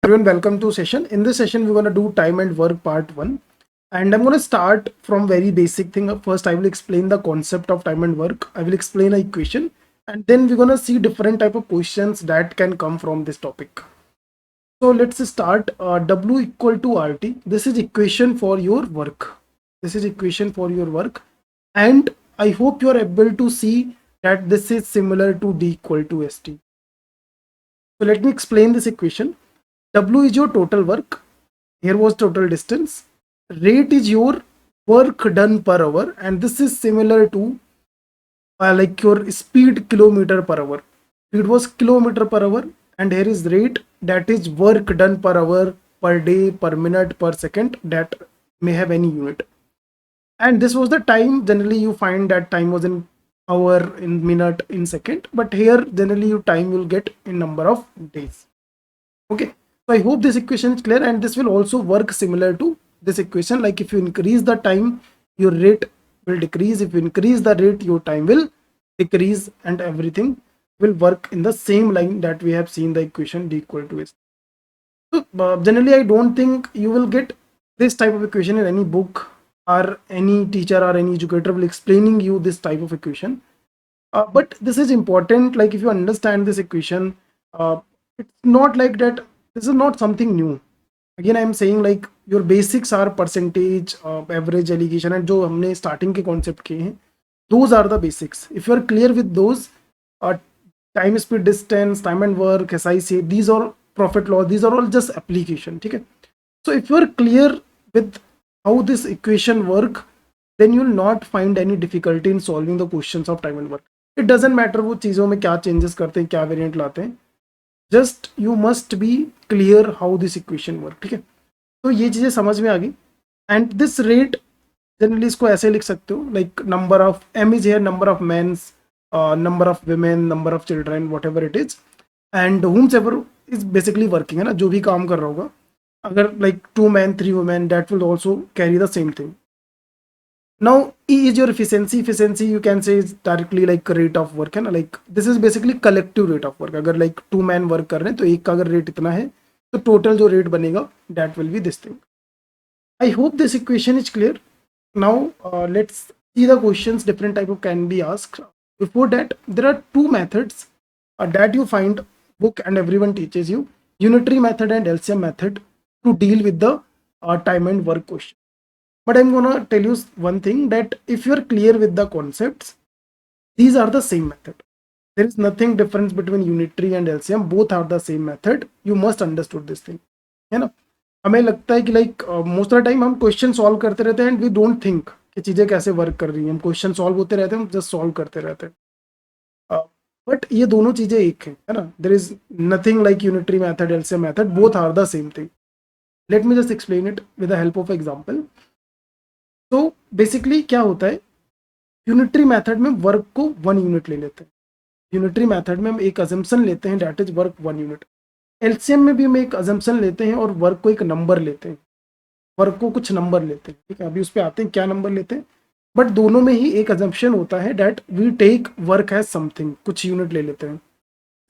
Everyone, welcome to session. In this session, we're going to do time and work part 1. And I'm going to start from very basic thing. First, I will explain the concept of time and work. I will explain an equation. And then we're going to see different type of questions that can come from this topic. So let's start. W equal to RT. This is equation for your work. This is equation for your work. And I hope you are able to see that this is similar to D equal to ST. So let me explain this equation. W is your total work. Here was total distance. Rate is your work done per hour, and this is similar to like your speed kilometer per hour. Speed was kilometer per hour, and here is rate, that is work done per hour, per day, per minute, per second, that may have any unit. And this was the time. Generally you find that time was in hour, in minute, in second, but here generally you time will get in number of days. Okay, so I hope this equation is clear, and this will also work similar to this equation. Like if you increase the time, your rate will decrease. If you increase the rate, your time will decrease, and everything will work in the same line that we have seen the equation D equal to S. So generally I don't think you will get this type of equation in any book, or any teacher or any educator will explaining you this type of equation. But this is important. Like if you understand this equation, it's not like that. This is not something new. Again, I am saying like your basics are percentage, average, allegation, and जो हमने starting के concept किए हैं, those are the basics. If you are clear with those, uh, time, speed, distance, time and work, SIC, these are profit loss, these are all just application. ठीक है? So if you are clear with how this equation work, then you will not find any difficulty in solving the questions of time and work. It doesn't matter वो चीज़ों में क्या changes करते हैं, क्या variant लाते हैं, just you must be clear how this equation work. ठीक है, तो ये चीज़ें समझ में आ गई. एंड दिस रेट जनरली इसको ऐसे लिख सकते हो, like number of M is here, number of mans, number of women, number of children, whatever it is, and whomsoever is basically working, है ना, जो भी काम कर रहा होगा. अगर like 2 man 3 women, that will also carry the same thing. Now E is your efficiency. Efficiency you can say is directly like rate of work, है ना, like this is basically collective rate of work. अगर like 2 man work कर रहे हैं तो एक का अगर रेट इतना है तो टोटल जो रेट बनेगा that will be this thing. I hope this equation is clear. Now let's see the questions. Different type of can be asked. Before that, there are two methods that you find book and everyone teaches you: unitary method and LCM method to deal with the time and work question. But I'm gonna tell you one thing, that if you're clear with the concepts, these are the same method. There is nothing difference between unitary and LCM. Both are the same method. You must understood this thing, है ना. हमें लगता है कि like most of the time हम question solve करते रहते हैं एंड वी डोंट थिंक कि चीज़ें कैसे वर्क कर रही हैं. हम क्वेश्चन सॉल्व होते रहते हैं, हम जस्ट सॉल्व करते रहते हैं. बट ये दोनों चीज़ें एक हैं, है ना. There is nothing like unitary method, LCM method. Both are the same thing. Let me just explain it with the help of example. तो बेसिकली क्या होता है, यूनिटरी मेथड में वर्क को 1 यूनिट ले लेते हैं. यूनिटरी मेथड में हम एक अजम्पशन लेते हैं, that is work 1 unit. LCM में भी हम एक अजम्पशन लेते हैं और वर्क को एक नंबर लेते हैं, वर्क को कुछ नंबर लेते हैं. ठीक है, अभी उस पर आते हैं क्या नंबर लेते हैं. बट दोनों में ही एक अजम्पशन होता है, that we take work as something, कुछ यूनिट ले लेते हैं.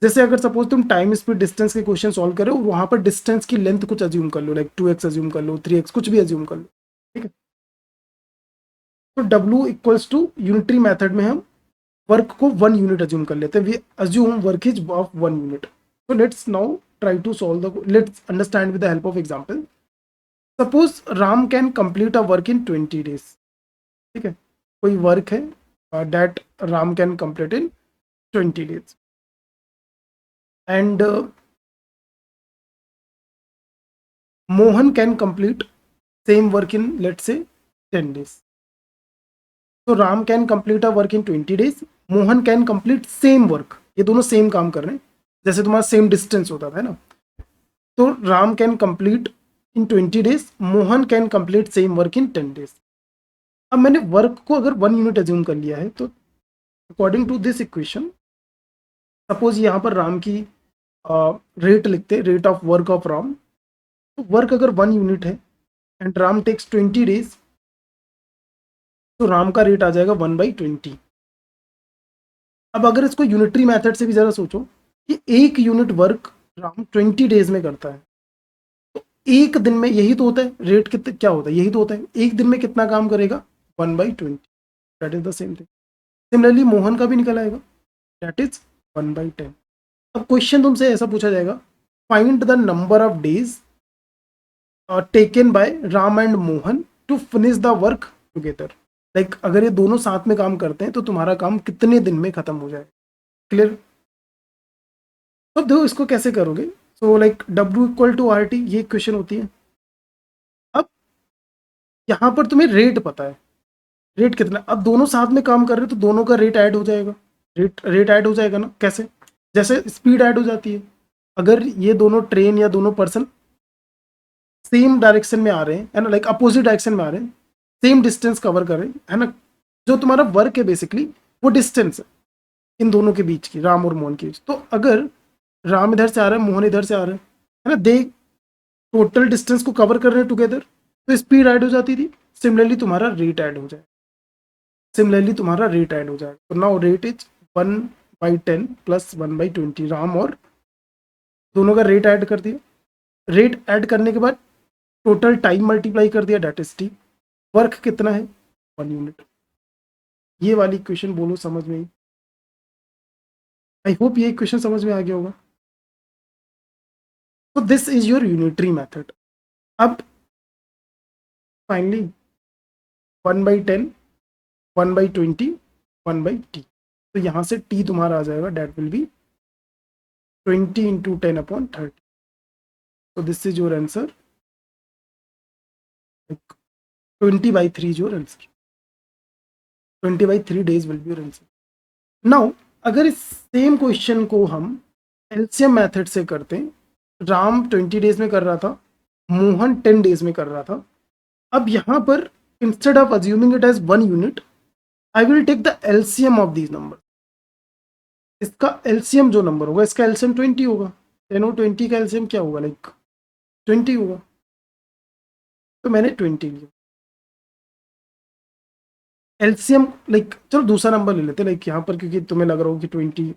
जैसे अगर सपोज तुम टाइम, स्पीड, डिस्टेंस के क्वेश्चन सॉल्व करो, वहां पर डिस्टेंस की लेंथ कुछ अज्यूम कर लो, लाइक 2x अज्यूम कर लो, 3x, कुछ भी अज्यूम कर लो. ठीक है, तो W equals to unitary method में हम वर्क को 1 यूनिट अज्यूम कर लेते हैं. We assume work is of 1 unit. So let's now try to solve let's understand with the help of example. Suppose Ram can complete a work in 20 days. ठीक है, कोई work है that Ram can complete in 20 days. And Mohan can complete same work in, let's say, 10 days. So Ram can complete a work in 20 days. Mohan can complete same work. ये दोनों same काम कर रहे हैं. जैसे तुम्हारा same distance होता था, है ना. तो Ram can complete in 20 days, Mohan can complete same work in 10 days. अब मैंने वर्क को अगर 1 यूनिट अज्यूम कर लिया है, तो according to this equation, suppose यहाँ पर राम की रेट लिखते, rate of work of Ram. तो वर्क अगर 1 यूनिट है एंड राम टेक्स 20 डेज, तो राम का रेट आ जाएगा 1/20. अब अगर इसको यूनिटरी मेथड से भी ज़रा सोचो कि 1 यूनिट वर्क राम 20 डेज में करता है, एक दिन में यही तो होता है, रेट कितने क्या होता है, यही तो होता है, एक दिन में कितना काम करेगा 1/20, that is the same thing. Similarly Mohan का भी निकल आएगा, दैट इज 1/10। अब क्वेश्चन तुमसे ऐसा पूछा जाएगा, find the number of days taken by Ram and Mohan to finish the work together. Like अगर ये दोनों साथ में काम करते हैं तो तुम्हारा काम कितने दिन में खत्म हो जाए। क्लियर? तो देखो इसको कैसे करोगे। सो लाइक W = RT, ये क्वेश्चन होती है। अब यहाँ पर तुम्हें रेट पता है, रेट कितना, अब दोनों साथ में काम कर रहे हो तो दोनों का रेट ऐड हो जाएगा। रेट ऐड हो जाएगा ना, कैसे? जैसे स्पीड ऐड हो जाती है। अगर ये दोनों ट्रेन या दोनों पर्सन सेम डायरेक्शन में आ रहे हैं, है ना, लाइक अपोजिट डायरेक्शन में आ रहे हैं, सेम डिस्टेंस कवर कर रहे हैं, है ना, जो तुम्हारा वर्क है बेसिकली वो डिस्टेंस है इन दोनों के बीच की, राम और मोहन के बीच। तो अगर राम इधर से आ रहा है, मोहन इधर से आ रहा है ना, दे टोटल डिस्टेंस को कवर कर रहे हैं टुगेदर, तो स्पीड ऐड हो जाती थी। सिमिलरली तुम्हारा रेट ऐड हो जाए, सिमिलरली तुम्हारा रेट ऐड हो जाएगा। तो now rate is 1/10 plus 1/20। Ram और दोनों का रेट ऐड कर दिया। रेट ऐड करने के बाद टोटल टाइम मल्टीप्लाई कर दिया, डेट इज टी। वर्क कितना है 1 यूनिट। ये वाली इक्वेशन बोलो समझ में आई? आई होप ये इक्वेशन समझ में आ गया होगा। तो this is your unitary method. अब फाइनली 1/10, 1/20, 1/t। तो यहाँ से t तुम्हारा आ जाएगा, डेट विल बी 20 × 10/30। तो this is your answer, 20/3 is your answer. 20/3 days will be your answer. Now अगर इस सेम क्वेश्चन को हम एलसीएम मेथड से करते हैं, राम 20 डेज में कर रहा था, मोहन 10 डेज में कर रहा था। अब यहाँ पर instead of assuming it as 1 unit, I will take the LCM of these number. इसका एलसीएम जो नंबर होगा, इसका एलसीएम 20 होगा। 10 और 20 का एलसीएम क्या होगा, लाइक 20 होगा। तो मैंने 20 लिया एलसीएम। लाइक चलो दूसरा नंबर ले लेते, लाइक यहाँ पर क्योंकि तुम्हें लग रहा हो कि 20,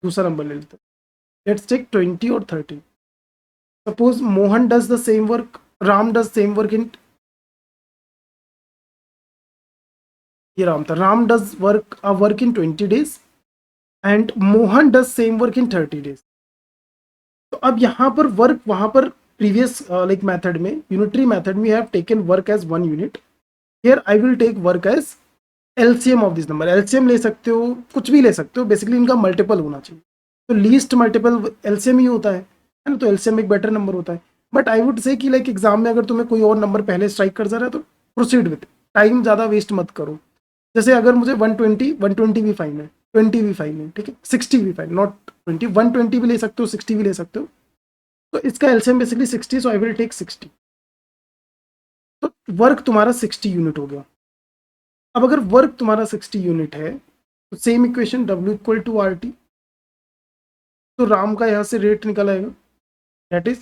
दूसरा नंबर ले लेते। लेट्स टेक 20 और 30। Suppose Mohan does the same work, Ram does same work in, ये राम था, Ram does work in 20 days and Mohan does same work in 30 days. तो अब यहाँ पर वर्क, वहां पर प्रीवियस लाइक मेथड में, यूनिटरी मेथड में have taken work as 1 unit. Here I will take work as LCM of this number. LCM ले सकते हो, कुछ भी ले सकते हो, बेसिकली इनका मल्टीपल होना चाहिए। तो लीस्ट मल्टीपल एलसीएम ही होता है ना, तो एलसीएम एक बेटर नंबर होता है। बट आई वुड से कि लाइक एग्जाम में अगर तुम्हें कोई और नंबर पहले स्ट्राइक कर जा रहा है तो प्रोसीड विथ, टाइम ज़्यादा वेस्ट मत करो। जैसे अगर मुझे 120 भी फाइन है, 20 भी फाइन है, ठीक है, 60 भी फाइन, नॉट 20, 120 भी ले सकते हो, 60 भी ले सकते हो। तो इसका LCM basically 60, so I will take 60। तो वर्क तुम्हारा 60 यूनिट हो गया। अब अगर वर्क तुम्हारा 60 यूनिट है तो सेम इक्वेशन W = RT। तो राम का यहाँ से रेट निकल आएगा, that is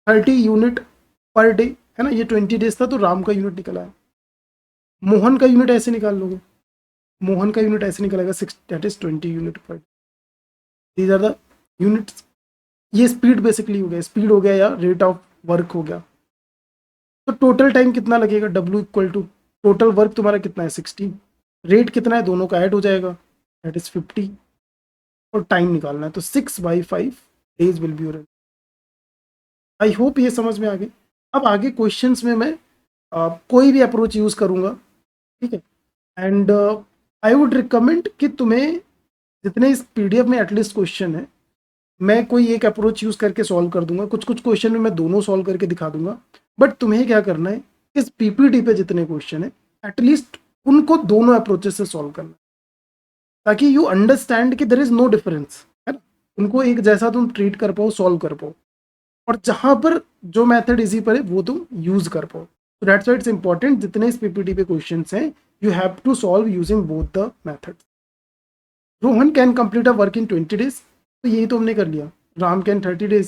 30 unit per day, है ना, ये 20 डेज था तो राम का यूनिट निकल आया। मोहन का यूनिट ऐसे निकाल लोगे, मोहन का यूनिट ऐसे निकलेगा 6, दैट इज 20 यूनिट पर। These are the units. ये स्पीड बेसिकली हो गया, स्पीड हो गया या रेट ऑफ वर्क हो गया। तो टोटल टाइम कितना लगेगा, W = टोटल वर्क तुम्हारा कितना है 60, रेट कितना है, दोनों का ऐड हो जाएगा, दैट इज 50, और टाइम निकालना है तो 6/5 days will be your. I hope ये समझ में आ गई। अब आगे क्वेश्चंस में मैं कोई भी अप्रोच यूज़ करूँगा, ठीक है, एंड आई वुड रिकमेंड कि तुम्हें जितने इस पीडीएफ में एटलीस्ट क्वेश्चन है, मैं कोई एक अप्रोच यूज़ करके सॉल्व कर दूंगा, कुछ कुछ क्वेश्चन में मैं दोनों सॉल्व करके दिखा दूंगा। बट तुम्हें क्या करना है, इस पीपीटी पे जितने क्वेश्चन है एटलीस्ट उनको दोनों अप्रोचेस से सॉल्व करना, ताकि यू अंडरस्टैंड कि देर इज नो डिफरेंस, है ना, उनको एक जैसा तुम ट्रीट कर पाओ, सॉल्व कर पाओ, और जहां पर जो मेथड इजी पड़े वो तुम यूज कर पाओ। तो दैट्स व्हाई इट्स इंपॉर्टेंट, जितने इस पीपीटी पे क्वेश्चंस हैं you have to solve using both the methods. Rohan can complete a work in 20 days, तो यही तो हमने कर लिया। राम कैन 30 डेज,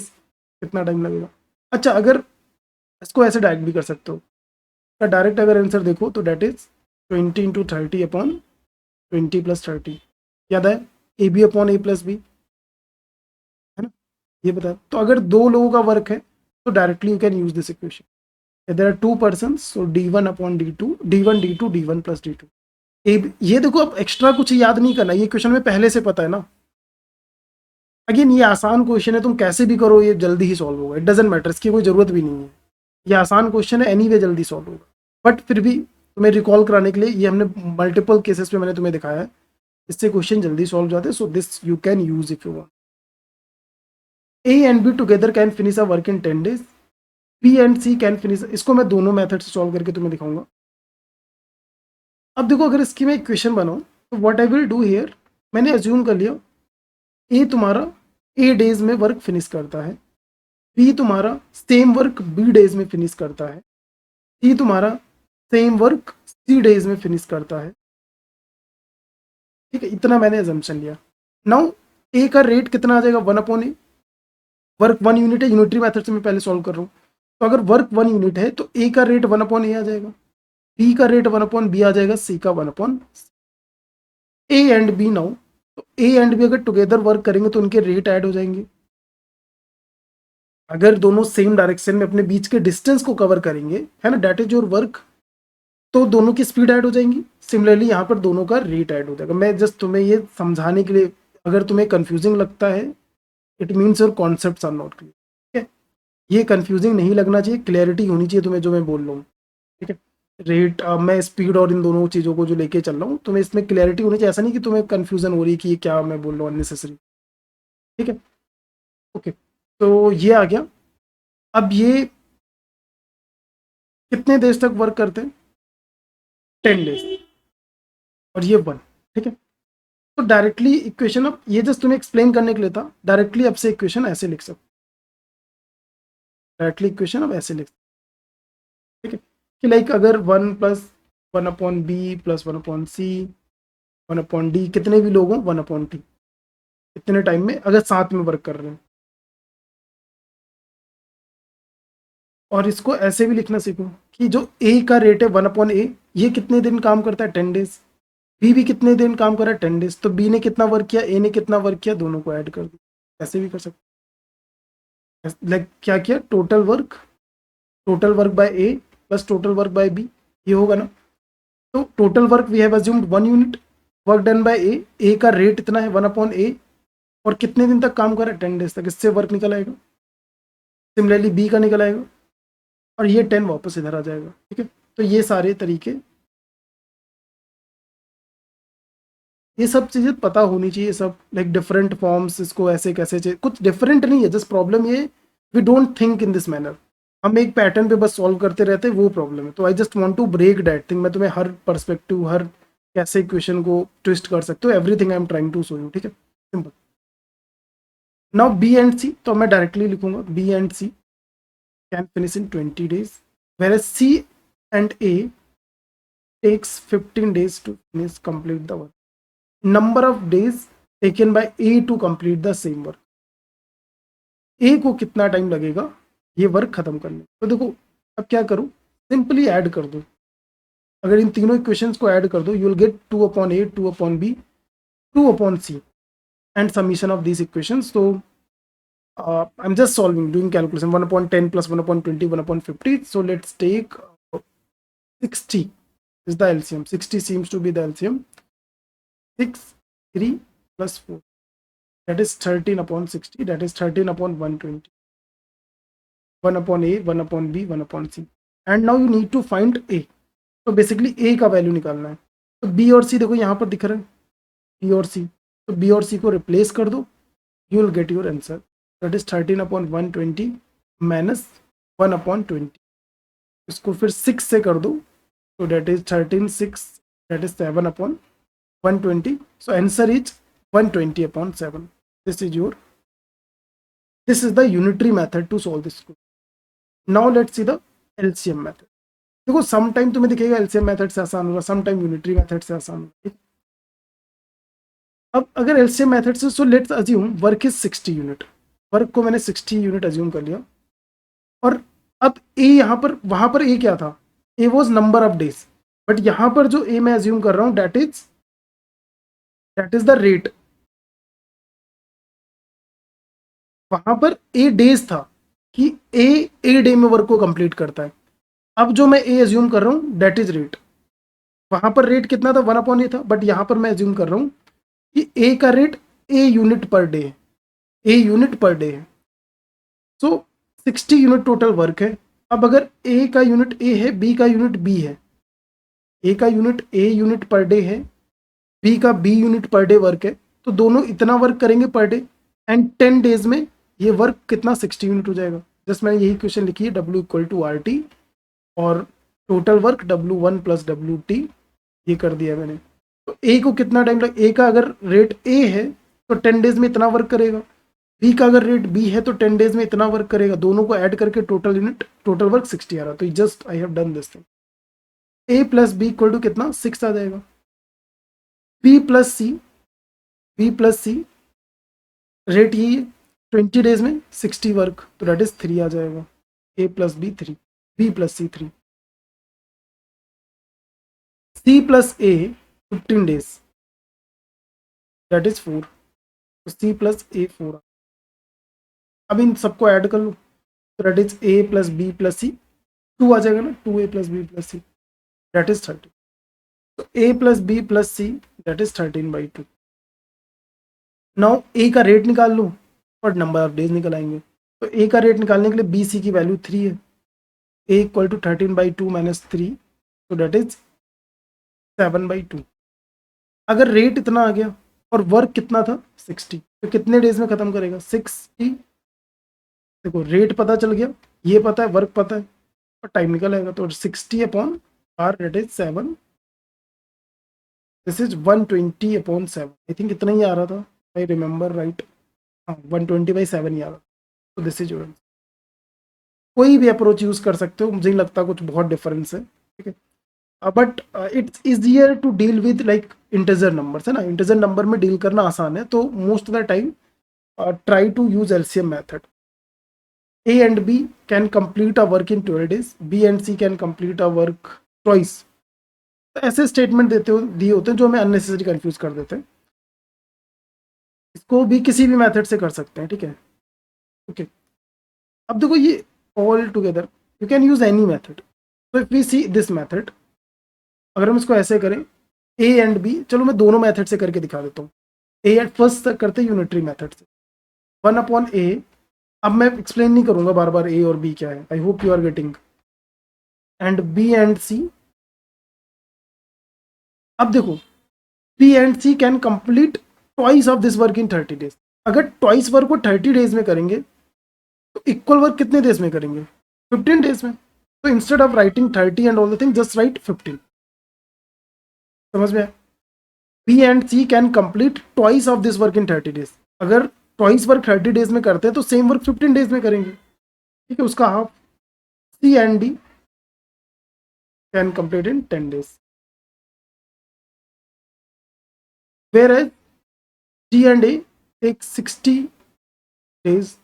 कितना टाइम लगेगा। अच्छा, अगर इसको ऐसे डायरेक्ट भी कर सकते हो, तो डायरेक्ट अगर आंसर देखो तो डेट इज 20 × 30/20 + 30, याद है, AB/A + B, है ना, ये बता। तो अगर दो लोगों का वर्क है So directly you can use this equation. If there are two persons, so d1 upon d2, d1 d2 d1 plus d2. ये देखो, अब एक्स्ट्रा कुछ याद नहीं करना, ये क्वेश्चन में पहले से पता है ना। अगेन ये आसान क्वेश्चन है, तुम कैसे भी करो ये जल्दी ही सॉल्व होगा, इट डजेंट मैटर, इसकी कोई जरूरत भी नहीं है। ये आसान क्वेश्चन है, एनीवे जल्दी सॉल्व होगा। बट फिर भी तुम्हें रिकॉल कराने के लिए ये हमने मल्टीपल केसेस में मैंने तुम्हें दिखाया है, इससे क्वेश्चन जल्दी सॉल्व जाते हैं। So this you can use if you want. A and B together can finish a work in 10 days, B and C can finish, इसको मैं दोनों मेथड से सॉल्व करके तुम्हें दिखाऊंगा। अब देखो, अगर इसकी मैं इक्वेशन बनाऊं तो what I will do here, मैंने अज्यूम कर लिया ए तुम्हारा ए डेज में वर्क फिनिश करता है, बी तुम्हारा सेम वर्क बी डेज में फिनिश करता है, सी तुम्हारा सेम वर्क सी डेज में फिनिश करता है। ठीक है, इतना मैंने एजम्पशन लिया। नाउ ए का रेट कितना आ जाएगा, 1/a। वर्क 1 यूनिट है, यूनिटरी मेथड से मैं पहले सॉल्व कर रहा हूँ। तो अगर वर्क 1 यूनिट है तो ए का रेट 1/a आ जाएगा, बी का रेट 1/b आ जाएगा, सी का 1/, ए एंड बी। नाउ तो ए एंड बी अगर टुगेदर वर्क करेंगे तो उनके रेट ऐड हो जाएंगे। अगर दोनों सेम डायरेक्शन में अपने बीच के डिस्टेंस को कवर करेंगे, है ना, दैट इज योर वर्क, तो दोनों की स्पीड ऐड हो जाएंगी। सिमिलरली यहाँ पर दोनों का रेट ऐड हो जाएगा। मैं जस्ट तुम्हें ये समझाने के लिए, अगर तुम्हें कंफ्यूजिंग लगता है it means your concepts are not clear. ठीक है, ये कंफ्यूजिंग नहीं लगना चाहिए, क्लैरिटी होनी चाहिए तुम्हें जो मैं बोल रहा हूँ। ठीक है, रेट मैं स्पीड और इन दोनों चीज़ों को जो लेके चल रहा हूँ, तुम्हें इसमें क्लैरिटी होनी चाहिए। ऐसा नहीं कि तुम्हें कंफ्यूजन हो रही है कि ये क्या मैं बोल रहा हूँ अननेसेसरी। ठीक है, ओके, तो ये आ गया। अब ये कितने देर तक वर्क करते हैं, 10 days, और ये 1। ठीक है, तो डायरेक्टली इक्वेशन, अब ये जस्ट तुम्हें एक्सप्लेन करने के लिए था, डायरेक्टली अब से इक्वेशन ऐसे लिख सकते, डायरेक्टली इक्वेशन अब ऐसे लिख सकते। ठीक है, कि लाइक अगर 1+1/b प्लस 1/c 1/d, कितने भी लोग हों 1/t, इतने टाइम में अगर साथ में वर्क कर रहे हैं। और इसको ऐसे भी लिखना सीखो कि जो ए का रेट है 1/a, ये कितने दिन काम करता है, 10 days। बी भी कितने दिन काम कर रहा है, 10 days। तो बी ने कितना वर्क किया, ए ने कितना वर्क किया, दोनों को ऐड कर दिया। ऐसे भी कर सकते, लाइक क्या किया, total work by A plus total work by B, ये होगा ना। तो total work we have assumed 1 unit, work done by A का रेट इतना है 1/a, और कितने दिन तक काम कर रहा है, 10 days तक, इससे वर्क निकल आएगा। सिमिलरली बी का निकल आएगा, और ये 10 वापस इधर आ जाएगा। ठीक है, तो ये सारे तरीके, ये सब चीज़ें पता होनी चाहिए, सब लाइक डिफरेंट फॉर्म्स, इसको ऐसे कैसे चाहिए, कुछ डिफरेंट नहीं है, जस्ट प्रॉब्लम ये we don't think in this manner, हम एक पैटर्न पे बस सॉल्व करते रहते हैं, वो प्रॉब्लम है। तो I just want to break that thing, मैं तुम्हें हर पर्सपेक्टिव, हर कैसे क्वेश्चन को ट्विस्ट कर सकते हो, everything I am trying to show you. ठीक है, simple. Now B and C, तो मैं डायरेक्टली लिखूंगा B and C can finish in 20 days, whereas C and A takes 15 days to finish complete the work. Number of days taken by A to complete the same work. A को कितना time लगेगा ये work खत्म करने। तो देखो अब क्या करूँ, सिंपली ऐड कर दो। अगर इन तीनों इक्वेशंस को ऐड कर दो, you will gate 2/a 2/b 2/c and summation of these equations. So I'm just solving, doing calculation, 1/10 plus 1/20 1/50. So let's take 60 is the LCM. 60 seems to be the LCM. 6 3 plus 4, that is 13/60, that is 13/120, 1/a 1/b 1/c, and now you need to find a। तो basically a का value निकालना है। तो b और c देखो यहाँ पर दिख रहा है, b और c, तो b और c को रिप्लेस कर दो, you will get your answer, that is 13/120 minus 1/20। इसको फिर 6 से कर दो, तो that is 13 6, that is 7/120। so answer is 120/7। this is the unitary method to solve this question. Now let's see the LCM method। देखो some time तुम्हें दिखेगा LCM method से आसान होगा, सम टाइम यूनिटरी मेथड से आसान होगा। अब अगर LCM मेथड से, so let's assume work is 60 unit, work को मैंने 60 यूनिट अज्यूम कर लिया, और अब ए यहाँ पर, वहां पर ए क्या था, ए was number of days, but यहाँ पर जो ए मैं अज्यूम कर रहा हूँ दैट इज द रेट। वहां पर ए डेज था, कि ए डे में वर्क को कंप्लीट करता है। अब जो मैं ए एज्यूम कर रहा हूँ दैट इज रेट, वहां पर रेट कितना था 1/a था, बट यहाँ पर मैं एज्यूम कर रहा हूँ कि ए का rate A unit per day है, ए यूनिट पर डे है। सो 60 यूनिट टोटल वर्क है। अब अगर ए का यूनिट ए है, बी का यूनिट बी है, ए का unit A unit per day है, बी का B unit per day work है, तो दोनों इतना वर्क करेंगे पर डे, एंड 10 डेज में ये वर्क कितना 60 यूनिट हो जाएगा। जस्ट मैंने यही क्वेश्चन लिखी है, W equal to R T और total work W1 plus WT, ये कर दिया मैंने। तो ए को कितना टाइम लग, ए का अगर रेट ए है तो 10 डेज में इतना वर्क करेगा, बी का अगर रेट बी है तो 10 डेज में इतना वर्क करेगा, दोनों को ऐड करके टोटल वर्क 60 आ रहा। तो just I have done this thing. A plus B equal to कितना 6 आ जाएगा। B plus C, B plus C rate यही है 20 डेज में 60 वर्क, तो डेट इज 3 आ जाएगा। A plus B 3, B plus C 3, C plus A 15 days that is 4, तो सी प्लस ए 4। अब इन सबको ऐड कर लो, तो that is A plus B plus C 2 आ जाएगा ना, 2a plus B plus C that is 30। तो A plus B plus C that is 13/2। Now A का रेट निकाल लो और नंबर ऑफ डेज निकल आएंगे। तो ए का रेट निकालने के लिए बी सी की वैल्यू 3 है, ए इक्वल टू 13/2 माइनस 3, तो दैट इज 7/2। अगर रेट इतना आ गया और वर्क कितना था 60, तो कितने डेज में खत्म करेगा 60। देखो रेट पता चल गया, ये पता है, वर्क पता है, और टाइम निकल आएगा। तो 60/r that is 7, this is 120/7। I think इतना ही आ रहा था, आई रिमेंबर राइट, हाँ 120/7 ही आ रहा था। तो दिस इज योर, कोई भी अप्रोच यूज कर सकते हो, मुझे नहीं लगता कुछ बहुत डिफरेंस है, ठीक है। But it's easier to deal with like integer numbers, है ना, इंटीजर नंबर में डील करना आसान है, तो most of the time try to use LCM method. A and B can complete a work in 12 days, B and C can complete a work twice। तो ऐसे statement दिए होते हैं जो हमें अननेसेसरी कंफ्यूज कर देते हैं। इसको भी किसी भी मेथड से कर सकते हैं, ठीक है, ओके। अब देखो ये all together you can use any method. तो if we see this method, अगर हम इसको ऐसे करें A एंड B, चलो मैं दोनों मेथड से करके दिखा देता हूँ। ए एंड फर्स्ट करते हैं यूनिटरी मेथड से, 1/a। अब मैं एक्सप्लेन नहीं करूंगा बार बार ए और बी क्या है, I hope you are getting, and B and C. अब देखो B and C can complete twice of this work in 30 days. अगर ट्वाइस वर्क को 30 डेज में करेंगे तो इक्वल वर्क कितने डेज में करेंगे 15 डेज में। तो instead of writing 30 and all the thing just write 15। समझ में आया? B and C can complete twice of this work in 30 days. अगर ट्वाइस वर्क 30 डेज में करते हैं तो सेम वर्क 15 डेज में करेंगे, ठीक है, उसका half. C and D can complete in 10 days, whereas G and A take 60 days।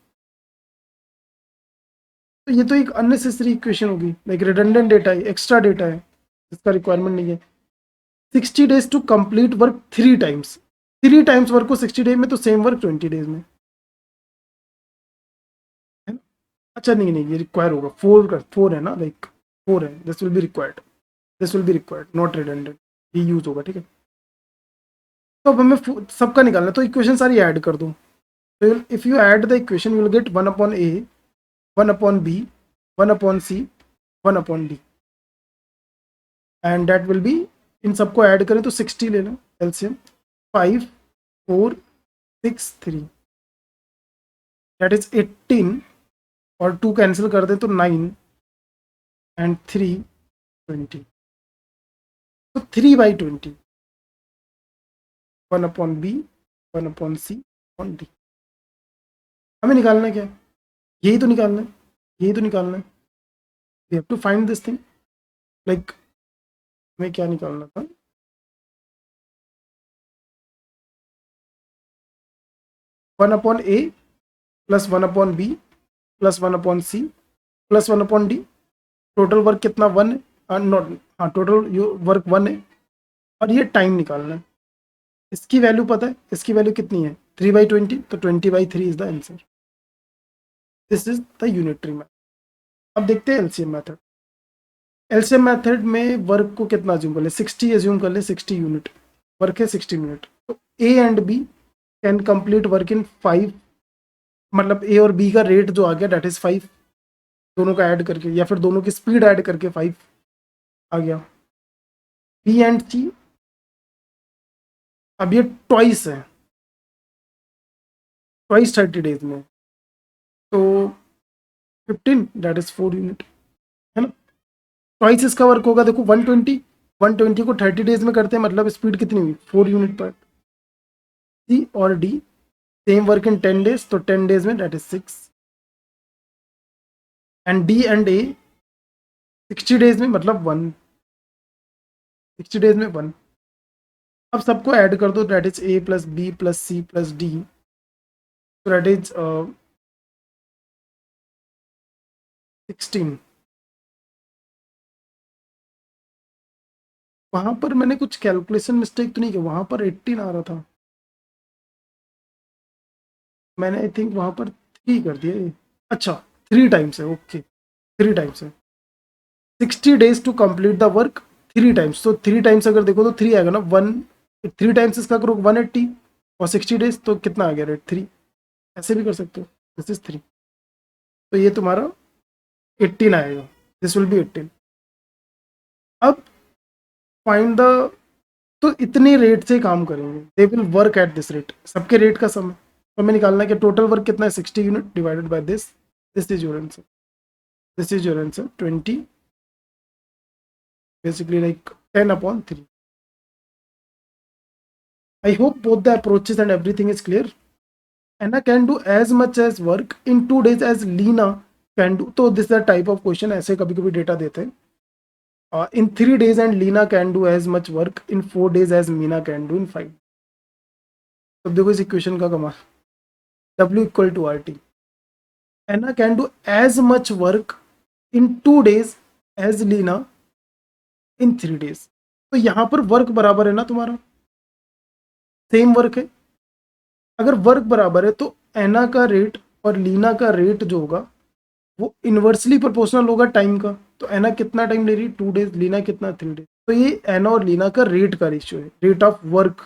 तो ये तो एक अननेसेसरी इक्वेशन होगी, लाइक रिडंडेंट डेटा है, एक्स्ट्रा डेटा है, जिसका रिक्वायरमेंट नहीं है। 60 days to complete work 3 times, 3 times work को 60 डेज में, तो सेम वर्क 20 डेज में, है ना। अच्छा नहीं नहीं, ये रिक्वायर होगा 4 है ना, लाइक 4 है, this will be required, this will be required, not redundant, ये यूज होगा, ठीक है। तो अब हमें सबका निकालना है, तो इक्वेशन सारी ऐड कर दूँ। So if you add the equation, you will get 1/a, 1/b, 1/c, 1/d, and that will be, इन सबको ऐड करें तो 60 ले लो एलसीएम, 5 4 6 3 दैट इज 18, और 2 कैंसिल कर दें तो 9 एंड 3 20। तो 3/20, 1/b, 1/c, 1/d। हमें निकालना है क्या, यही तो निकालना है, यही तो निकालना है। We have to find this thing, like हमें क्या निकालना था, 1/a plus 1/b plus 1/c plus 1/d। Total work कितना 1 है, नॉट, हाँ टोटल वर्क 1 है, और ये टाइम निकालना है। इसकी वैल्यू पता है, इसकी वैल्यू कितनी है 3/20, तो 20/3 is the answer. This is the unitary method. अब देखते हैं एलसीएम मेथड। एलसीएम मेथड में वर्क को कितना अज्यूम कर ले, 60 अज्यूम कर ले, 60 यूनिट वर्क है, 60 मिनट। तो A and B can complete work in 5, मतलब ए और बी का रेट जो आ गया दैट इज 5, दोनों का ऐड करके या फिर दोनों की स्पीड ऐड करके 5 आ गया। बी एंड सी, अब ये ट्वाइस है, ट्वाइस 30 डेज में, तो 15 दैट इज 4 यूनिट, है ना। ट्वाइस इसका वर्क होगा, देखो 120, 120 को 30 डेज में करते हैं, मतलब स्पीड कितनी हुई, 4 यूनिट पर। सी और D same work in 10 days, तो 10 डेज में that is 6। And D and A 60 days में, मतलब 1, 60 डेज में 1। अब सबको ऐड कर दो, that is A plus B plus C plus D, तो दैट इज 16। वहां पर मैंने कुछ कैलकुलेशन मिस्टेक तो नहीं किया, वहां पर 18 आ रहा था, मैंने आई थिंक वहां पर 3 कर दिया ये। अच्छा 3 टाइम्स है, ओके 3 टाइम्स है। 60 days to complete the work 3 times, तो 3 टाइम्स अगर देखो तो 3 आएगा ना, 1, 3 टाइम्स इसका करो 180, और 60 डेज तो कितना आ गया रेट 3, ऐसे भी कर सकते हो, दिस इज 3, तो ये तुम्हारा 18 आएगा, दिस विल बी 18। अब फाइंड द, तो इतने रेट से काम करेंगे, they will work at this rate, सबके रेट का समय, तो हमें निकालना है कि टोटल वर्क कितना है, 60 unit divided by this, this is your answer, this is your answer 20, basically like 10/3। I hope both the approaches and everything is clear. Anna can do as much as work in 2 days as Lena can do, तो this is the type of question, ऐसे कभी कभी data देते हैं, in 3 days and Lena can do as much work in 4 days as Meena can do in 5। तो देखो इस equation का कमाल, W equal to R T, Anna can do as much work in 2 days as Lena in 3 days। तो यहाँ पर work बराबर है ना, तुम्हारा सेम वर्क है, अगर वर्क बराबर है तो एना का रेट और लीना का रेट जो होगा वो इन्वर्सली प्रोपोर्शनल होगा टाइम का। तो एना कितना टाइम ले रही है, 2 days, लीना कितना 3 days, तो ये एना और लीना का रेट का रेशियो है, rate of work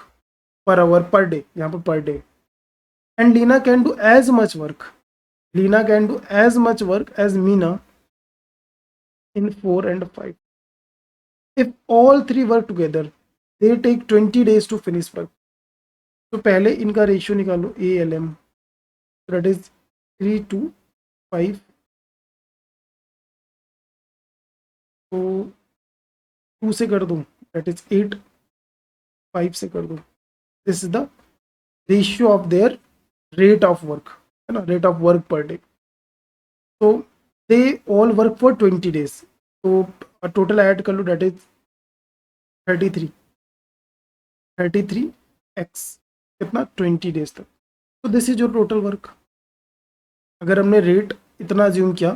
per hour per day, यहाँ पर per day. And Lena can do as much work, Lena can do as much work as Meena in 4 and 5। If all three work together, they take 20 days to finish work। तो पहले इनका ratio निकालो ALM, that is 3 to 5, तो 2 से कर दो that is 8, 5 से कर दो, this is the ratio of their rate of work, है ना, rate of work per day. तो they all work for 20 days, तो टोटल ऐड कर लो दैट इज 33, 33x कितना 20 डेज तक, तो this is your total work. अगर हमने रेट इतना अज्यूम किया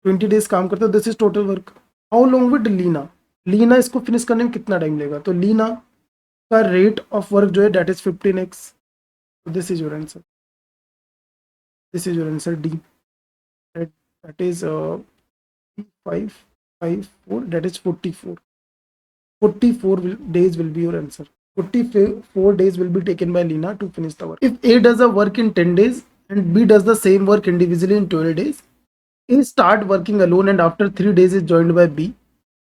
20 डेज काम करते, this is total work. How long with Lena, Lena इसको फिनिश करने में कितना टाइम लेगा, तो लीना का रेट ऑफ वर्क जो है that is 15x, this is your answer, this is your answer D, that is 5 5 4 that is 44, 44 days will be your answer, 44 days will be taken by Lina to finish the work. If A does the work in 10 days and B does the same work individually in 12 days, A start working alone and after 3 days is joined by B.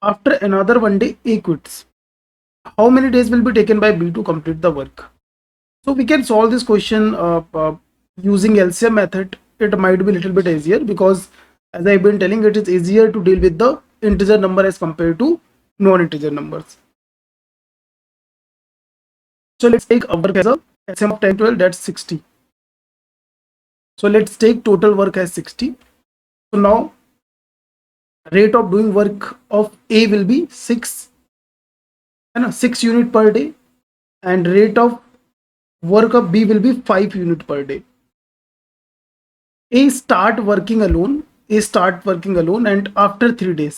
After another 1 day, A quits. How many days will be taken by B to complete the work? So we can solve this question using LCM method. It might be a little bit easier because as I've been telling, it is easier to deal with the integer number as compared to non-integer numbers. So let's take our work as a SM of 10 12, that's 60. So let's take total work as 60. So now rate of doing work of A will be 6, and 6 unit per day, and rate of work of B will be 5 unit per day. A start working alone, and after 3 days.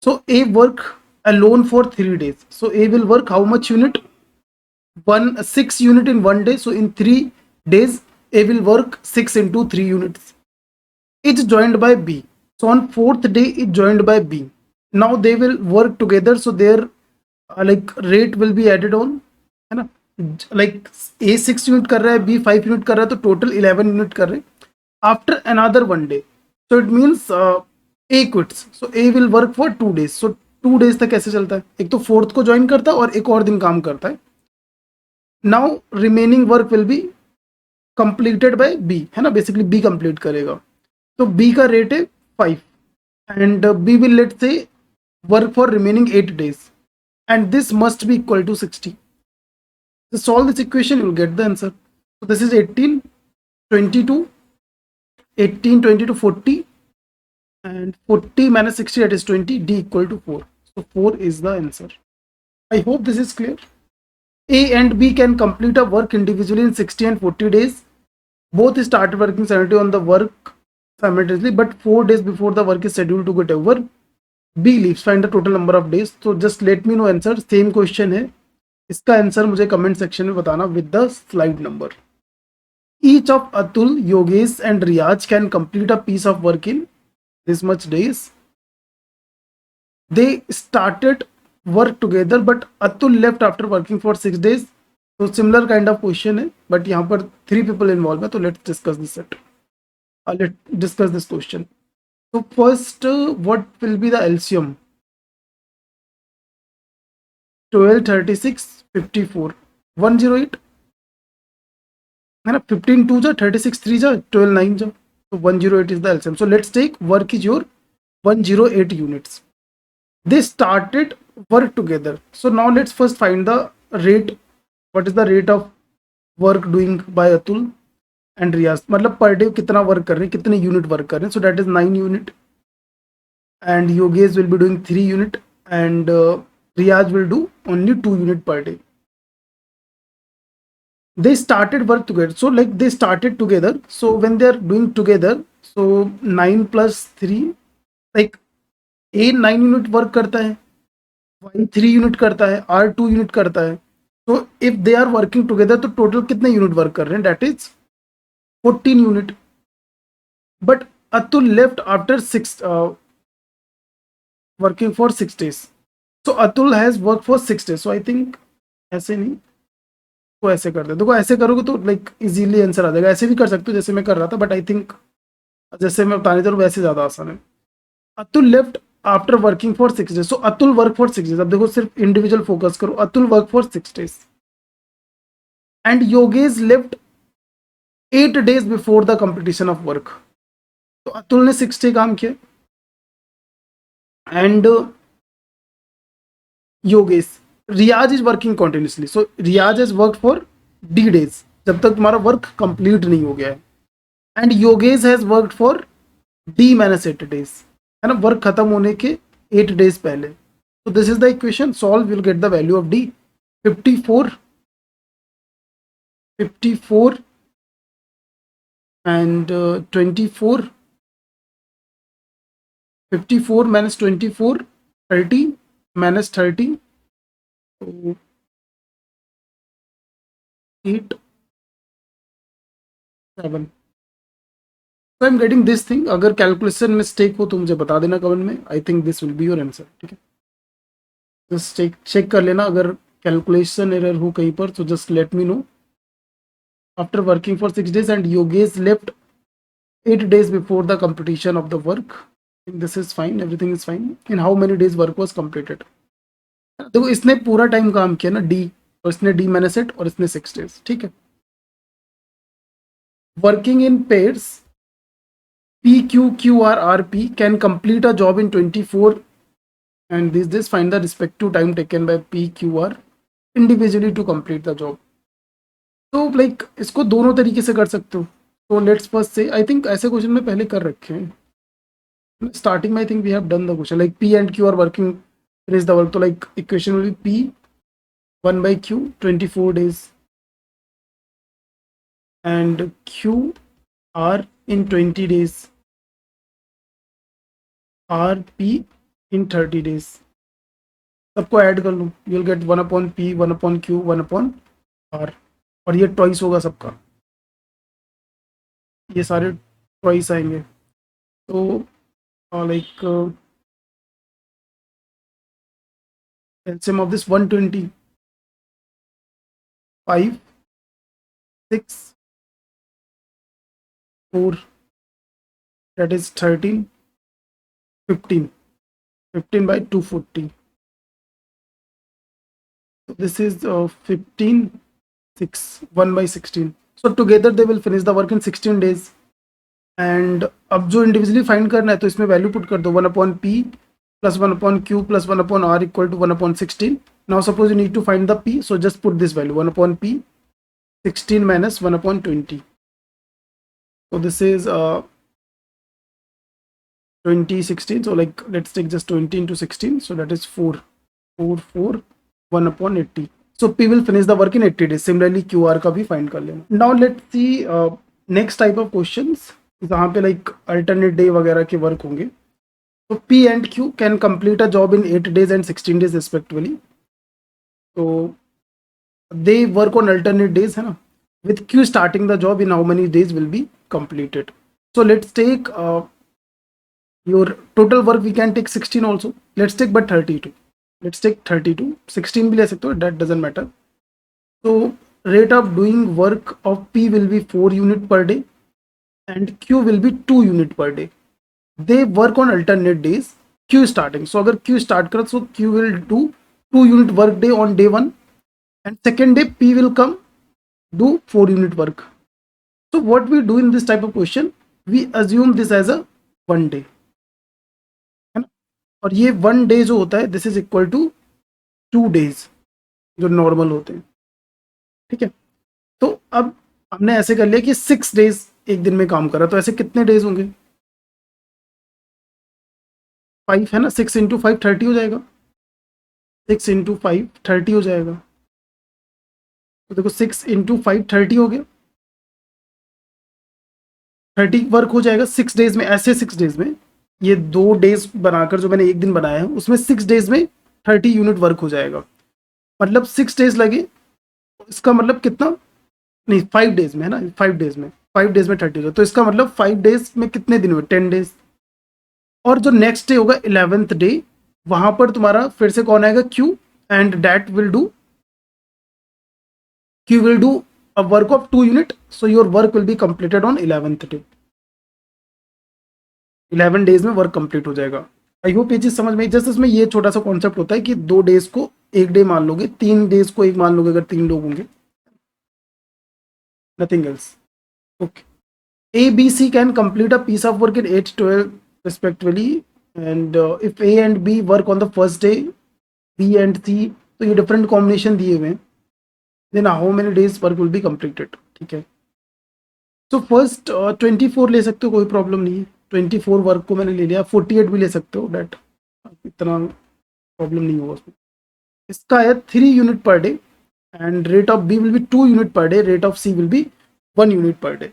So A work alone for 3 days. So A will work how much unit? 6 unit in 1 day. So in 3 days A will work 6 into 3 units. It's joined by B. So on fourth day, it joined by B. Now they will work together. So their like rate will be added on, है ना? Like A 6 unit कर रहा है, B 5 unit कर रहा है, तो total 11 unit कर रहे हैं. After another 1 day, so it means A quits. So A will work for 2 days. So 2 days तक कैसे चलता है? एक तो फोर्थ को ज्वाइन करता है और एक और दिन काम करता है. Now remaining work will be completed by B, है ना? बेसिकली बी कंप्लीट करेगा. तो बी का रेट है 5 एंड बी विल लेट से work for remaining 8 days and this must be equal to 60. To solve this equation, you will get the answer. So this is 18, 22, 18, 22, 40 and 40 minus 60, that is 20, d equal to 4. So 4 is the answer. I hope this is clear. A and B can complete a work individually in 60 and 40 days. Both start working simultaneously on the work simultaneously, but 4 days before the work is scheduled to get over, B leaves. Find the total number of days. So just let me know answer. Same question है. इसका answer मुझे comment section में बताना with the slide number. Each of Atul, Yogesh and Riyaj can complete a piece of work in this much days. They started work together but Atul left after working for 6 days. तो similar kind of question है but यहाँ पर 3 people involve है. तो let's discuss this set. Let's discuss this question. तो first, what will be the LCM? 12, 36, 54, 108 है ना. 15 2 जा, 36 3 जा, 12 9 जा, तो 108 is the LCM. So let's take work is your 108 units. They started work together. So now let's first find the rate. What is the rate of work doing by Atul and Riyaz? मतलब per day कितना work कर रहे हैं, कितने unit work कर रहे हैं. So that is 9 unit and Yogesh will be doing 3 unit and Riyaz will do only 2 unit per day. They started work together. So like they started together. So when they are doing together, so 9 plus 3, like A 9 unit work करता है, Y 3 unit करता है, R 2 unit करता है. तो if they are working together तो total कितने unit work कर रहे हैं? That is 14 unit. But Atul left after 6 working for 6 days. So Atul has work for 6 days. So I think ऐसे नहीं, तो ऐसे कर दे. देखो ऐसे करोगे तो लाइक इजीली आंसर आ जाएगा. ऐसे भी कर सकते हो जैसे मैं कर रहा था, बट आई थिंक जैसे मैं बताने जा वैसे ज़्यादा आसान है. Atul left after working for 6 days. So Atul work for 6 days. अब देखो सिर्फ इंडिविजुअल फोकस करो. Atul work for 6 days and Yogesh left 8 days before the competition of work. तो अतुल ने 6 day काम किया and Yogesh, Riyaz is working continuously. So Riyaz is work for D days, जब तक तुम्हारा वर्क कंप्लीट नहीं हो गया है. And Yogesh has work for D minus 8 days, है ना, वर्क खत्म होने के 8 days पहले. तो this is the equation. Solve, will get the value of D. 54 and 24. 54 minus 24, 30 minus 30, so 8, 7. So I'm getting this thing. अगर कैलकुलेशन मिस्टेक हो तो मुझे बता देना कमेंट में. I think this will be your answer. ठीक है, जस्ट चेक कर लेना अगर कैलकुलेशन एरर हो कहीं पर, तो just let me know. After working for 6 days and Yogesh left 8 days before the completion of the work. I think this is fine. Everything is fine. In how many days work was completed? देखो इसने पूरा time काम किया ना D, और इसने D minus 8 और इसने 6 days. ठीक है. Working in pairs, P Q Q R R P can complete a job in 24 and this find the respective time taken by P Q R individually to complete the job. तो like इसको दोनों तरीके से कर सकते हो. तो let's first से, आई थिंक ऐसे क्वेश्चन में पहले कर रखे हैं स्टार्टिंग में. I think we have done the question like P and Q are working finish the work. तो like equation will be P 1 by Q 24 days and Q R in 20 days, R P in 30 days. सबको add कर लो, you will get 1 upon P, 1 upon Q, 1 upon R. और ये twice होगा सबका, ये सारे ट्वाइस आएंगे. So like LCM of this 120, 5, 6, 4, that is 13, 15, 15 by 240. So this is 15, 6, 1 by 16. So together they will finish the work in 16 days. And अब जो individually find करना है तो इसमें वैल्यू पुट कर दो 1/p plus 1/q plus 1/r equal to 1/16. Now suppose you need to find the p, so just put this value 1/p 16 minus 1/20. So this is 20, 16. So like let's take just 20 into 16. So that is 4, 4, 4, 1/80. So p will finish the work in 80 days. Similarly qr का भी find कर लेना. Now let's see next type of questions जहाँ पे like alternate day वगैरह के work होंगे. तो P and Q can complete a job in 8 days and 16 days respectively. So they work on alternate days है ना, with Q starting the job in how many days will be completed. So let's take your total work, we can take 16 also, let's take but 32, let's take 32, 16 भी ले सकते हो, that doesn't matter. So rate of doing work of P will be 4 unit per day and Q will be 2 unit per day. They work on alternate days. Q starting. So अगर Q start कर, so Q will do 2 unit work day on day 1 and second day P will come do 4 unit work. So what we do in this type of question, we assume this as a 1 day, है ना. और ये 1 day जो होता है, this is equal to 2 days जो normal होते हैं. ठीक है, तो अब हमने ऐसे कर लिया कि 6 days एक दिन में काम करा, तो ऐसे कितने डेज होंगे, 5 है ना, 6 इंटू 5 30 हो जाएगा, 6 इंटू 5 30 हो जाएगा. तो देखो 6 इंटू 5 30 हो गया, 30 वर्क हो जाएगा 6 डेज में. ऐसे 6 डेज में ये 2 डेज बनाकर जो मैंने एक दिन बनाया है उसमें 6 डेज में 30 यूनिट वर्क हो जाएगा. मतलब 6 डेज लगे, इसका मतलब कितना, नहीं 5 डेज में है ना, 5 डेज में 30 हो जाए, तो इसका मतलब 5 डेज में कितने दिन हुए, 10 डेज. और जो नेक्स्ट डे होगा 11th डे, वहां पर तुम्हारा फिर से कौन आएगा, Q, and that will do, Q will do a work of 2 unit, so your work will be completed on 11th day. 11 days में वर्क कंप्लीट हो जाएगा. आई होप ये चीज समझ में. जस्ट इसमें ये छोटा सा कॉन्सेप्ट होता है कि 2 डेज को एक डे मान लोगे, 3 डेज को एक मान लोगे अगर 3 लोग होंगे, nothing else. Okay, A, B, C can complete a piece of work in 8, 12 respectively, and if A and B work on the first day, B and C, तो ये डिफरेंट कॉम्बिनेशन दिए हुए हैं, then how many days work will be completed. ठीक है, तो first 24 ले सकते हो, कोई प्रॉब्लम नहीं है. 24 वर्क को मैंने ले लिया, 48 भी ले सकते हो, डेट इतना प्रॉब्लम नहीं होगा उसमें. इसका है 3 unit per day and rate of B will be 2 unit per day, rate of C will be 1 unit per day.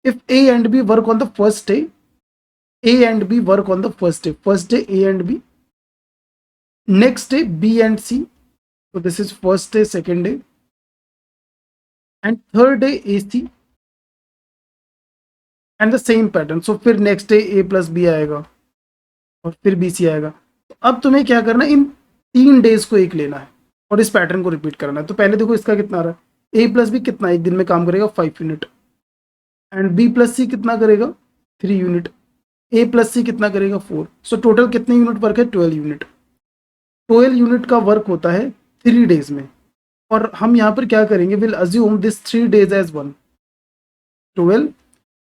If A and B work on the first day, A and B work on the first day A and B, next day B and C, so this is first day, second day, and third day AC, and the same pattern. So फिर next day A plus B आएगा और फिर B C आएगा. तो अब तुम्हें क्या करना है, इन 3 डेज को एक लेना है और इस पैटर्न को रिपीट करना है. तो पहले देखो इसका कितना आ रहा है, A प्लस बी कितना एक दिन में काम करेगा, 5 यूनिट, एंड B प्लस सी कितना करेगा, 3 यूनिट, A प्लस सी कितना करेगा, 4. सो टोटल कितने यूनिट वर्क है, 12 यूनिट. 12 यूनिट का वर्क होता है 3 डेज में. और हम यहाँ पर क्या करेंगे, will assume this 3 days as 1, 12,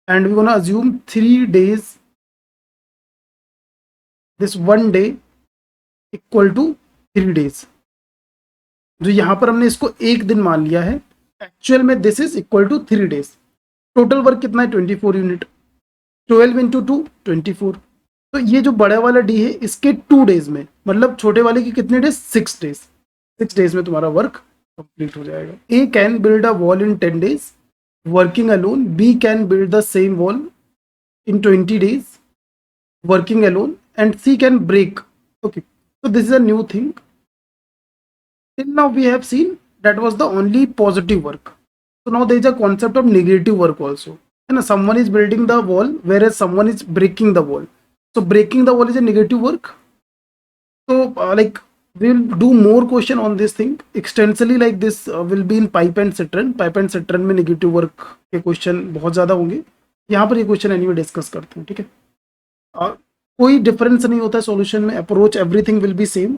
and we gonna assume 3 days, this 1 day equal to 3 days. जो यहाँ पर हमने इसको एक दिन मान लिया है, एक्चुअल में this is equal to 3 days. Total work कितना है, 24 यूनिट, 12 इंटू 2 24. तो ये जो बड़ा वाला डी है इसके 2 डेज में, मतलब छोटे वाले की कितने डेज, 6 डेज. 6 डेज में तुम्हारा वर्क कंप्लीट हो जाएगा. A can build a wall in 10 days working alone, B can build the same wall in 20 days working alone, and C can break. Okay, so this is a new thing. Till now we have seen that was the only positive work. So now there is a concept of negative work also. And someone is building the wall whereas someone is breaking the wall. So breaking the wall is a negative work. So like we will do more question on this thing extensively, like this will be in pipe and citron. Pipe and citron में negative work के question बहुत ज़्यादा होंगे. यहाँ पर ये question anyway discuss करते हैं, ठीक है. कोई डिफरेंस नहीं होता है सॉल्यूशन में, approach everything will be same,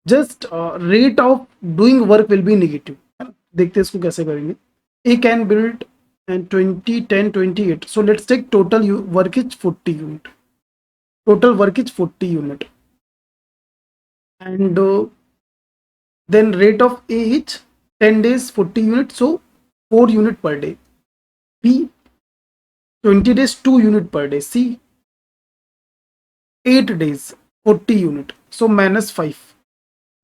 just rate of doing work will be negative. देखते हैं इसको कैसे करेंगे. A can build and 20 10 28. So let's take total work is 40 unit. Total work is 40 unit and then rate of A is 10 days 40 units, so 4 unit per day. B 20 days 2 unit per day. C 8 days 40 unit, so minus 5